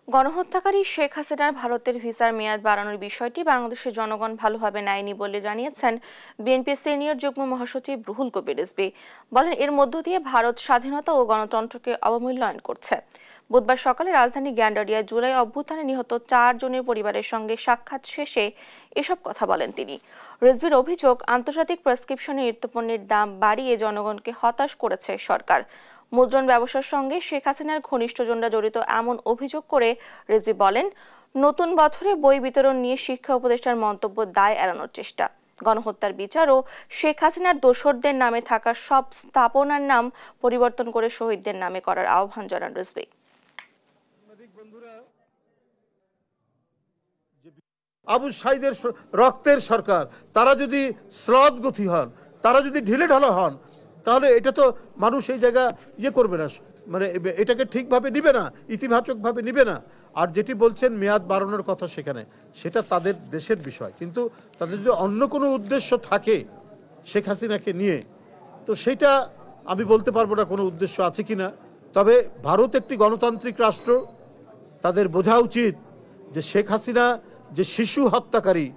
গণহত্যাকারী শেখ হাসিনার ভারতের ভিসার মেয়াদ বাড়ানোর বিষয়টি বাংলাদেশের জনগণ ভালোভাবে নেয়নি বলে জানিয়েছেন বিএনপির সিনিয়র যুগ্ম মহাসচিব রুহুল কবির রিজভী। বলেন, এর মধ্য দিয়ে ভারত স্বাধীনতা ও গণতন্ত্রকে অবমূল্যায়ন করছে। বুধবার সকালে রাজধানী গ্যান্ডারিয়ায় জুলাই অভ্যুত্থানে নিহত 4 জনের পরিবারের সঙ্গে সাক্ষাৎ শেষে এসব কথা বলেন তিনি। রিজভীর অভিযোগ, আন্তর্জাতিক প্রেসক্রিপশনে নিত্যপণ্যের দাম বাড়িয়ে জনগণকে হতাশ করেছে সরকার। মুদ্রণ ব্যবসার সঙ্গে শেখ হাসিনার ঘনিষ্ঠজনরা জড়িত এমন অভিযোগ করে রিজভী বলেন, নতুন বছরে বই বিতরণ নিয়ে শিক্ষা উপদেষ্টার মন্তব্য দায় এড়ানোর চেষ্টা। গণহত্যার বিচার ও শেখ হাসিনার দোসরদের নামে থাকা সব স্থাপনার নাম পরিবর্তন করে শহীদদের নামে করার আহ্বান জানান রিজভী। আবু সাঈদের রক্তের সরকার, তারা যদি স্লথগতি হন, তারা যদি ঢিলেঢালা হন, তাহলে এটা তো মানুষ এই জায়গা করবে না, মানে এটাকে ঠিকভাবে নিবে না, ইতিবাচকভাবে নিবে না। আর যেটি বলছেন মেয়াদ বাড়ানোর কথা, সেটা তাদের দেশের বিষয়, কিন্তু তাদের যদি অন্য কোনো উদ্দেশ্য থাকে শেখ হাসিনাকে নিয়ে, তো সেটা আমি বলতে পারবো না কোনো উদ্দেশ্য আছে কিনা। তবে ভারত একটি গণতান্ত্রিক রাষ্ট্র, তাদের বোঝা উচিত যে শেখ হাসিনা যে শিশু হত্যাকারী,